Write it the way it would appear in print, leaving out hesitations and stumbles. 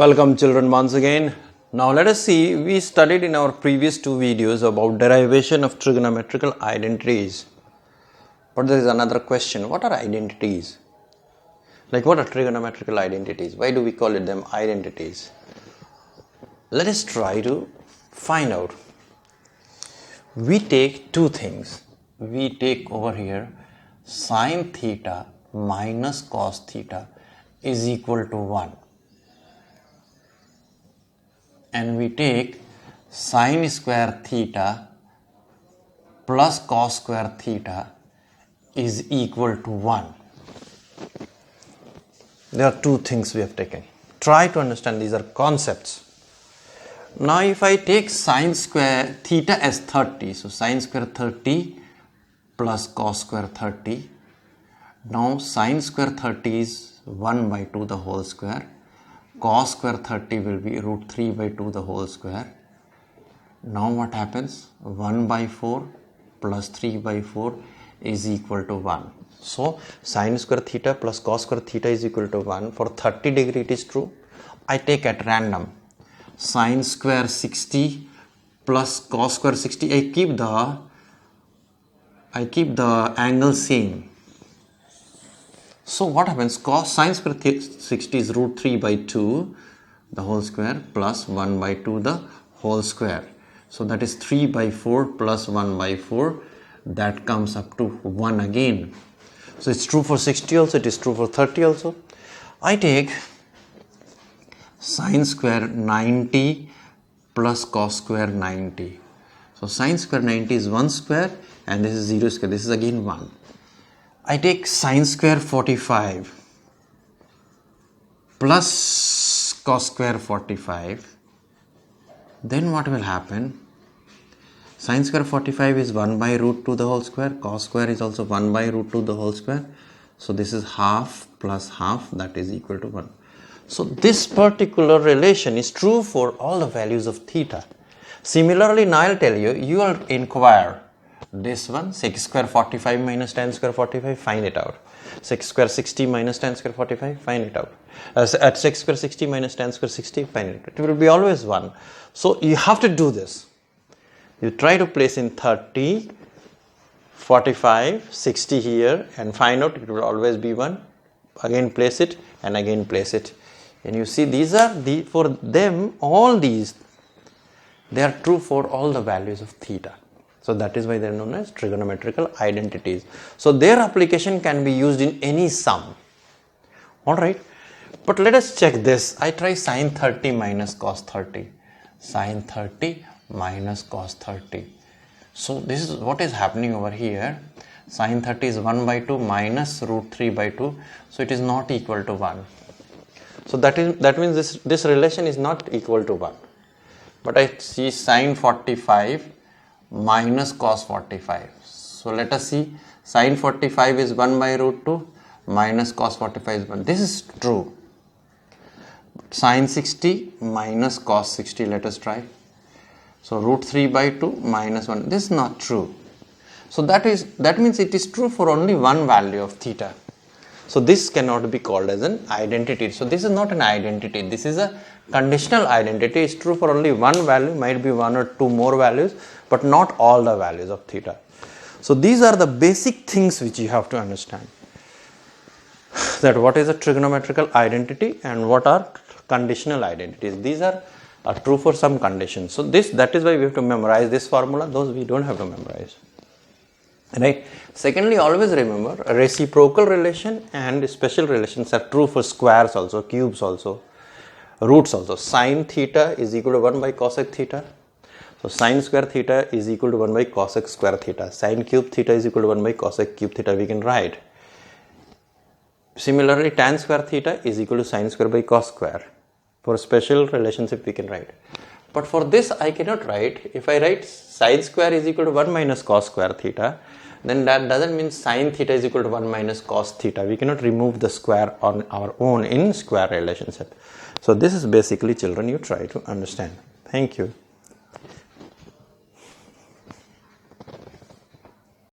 Welcome children once again. Now let us see, we studied in our previous two videos about derivation of trigonometrical identities. But there is another question, what are identities? Like what are trigonometrical identities? Why do we call it them identities? Let us try to find out. We take two things. We take over here sine theta minus cos theta is equal to 1. And we take sine square theta plus cos square theta is equal to 1. There are two things we have taken. Try to understand, these are concepts. Now if I take sine square theta as 30, so sine square 30 plus cos square 30. Now sine square 30 is 1 by 2 the whole square. Cos square 30 will be root 3 by 2 the whole square. Now what happens? 1 by 4 plus 3 by 4 is equal to 1. So sine square theta plus cos square theta is equal to 1. For 30 degree it is true. I take at random sine square 60 plus cos square 60. I keep the angle same. So what happens? Cos sine square 60 is root 3 by 2 the whole square plus 1 by 2 the whole square. So that is 3 by 4 plus 1 by 4. That comes up to 1 again. So it's true for 60 also, it is true for 30 also. I take sine square 90 plus cos square 90. So sine square 90 is 1 square and this is 0 square. This is again 1. I take sine square 45 plus cos square 45. Then what will happen? Sine square 45 is 1 by root 2 the whole square. Cos square is also 1 by root 2 the whole square. So this is half plus half, that is equal to 1. So this particular relation is true for all the values of theta. Similarly, now I'll tell you, you will inquire this one, sec square 45 minus tan square 45, find it out. Sec square 60 minus tan square 45, find it out. At sec square 60 minus tan square 60, find it out. It will be always 1. So you have to do this. You try to place in 30, 45, 60 here and find out, it will always be 1. Again place it and again place it. And you see these are for them, all these, they are true for all the values of theta. So that is why they are known as trigonometrical identities. So their application can be used in any sum. Alright. But let us check this. I try sine 30 minus cos 30. Sine 30 minus cos 30. So this is what is happening over here. Sine 30 is 1 by 2 minus root 3 by 2. So it is not equal to 1. So that means this relation is not equal to 1. But I see sine 45 minus cos 45. So let us see, sine 45 is 1 by root 2 minus cos 45 is 1. This is true. Sine 60 minus cos 60, let us try. So root 3 by 2 minus 1. This is not true. So that means it is true for only one value of theta. So this cannot be called as an identity. So this is not an identity. This is a conditional identity. It's true for only one value, might be one or two more values, but not all the values of theta. So these are the basic things which you have to understand. That what is a trigonometrical identity and what are conditional identities. These are true for some conditions. So that is why we have to memorize this formula. Those we don't have to memorize. Right. Secondly, always remember reciprocal relation and special relations are true for squares also, cubes also, roots also. Sine theta is equal to 1 by cosec theta. So sine square theta is equal to 1 by cosec square theta. Sine cube theta is equal to 1 by cosec cube theta, we can write. Similarly, tan square theta is equal to sine square by cos square. For special relationship we can write. But for this I cannot write. If I write sine square is equal to 1 minus cos square theta, then that doesn't mean sine theta is equal to 1 minus cos theta. We cannot remove the square on our own in square relationship. So this is basically, children, you try to understand. Thank you.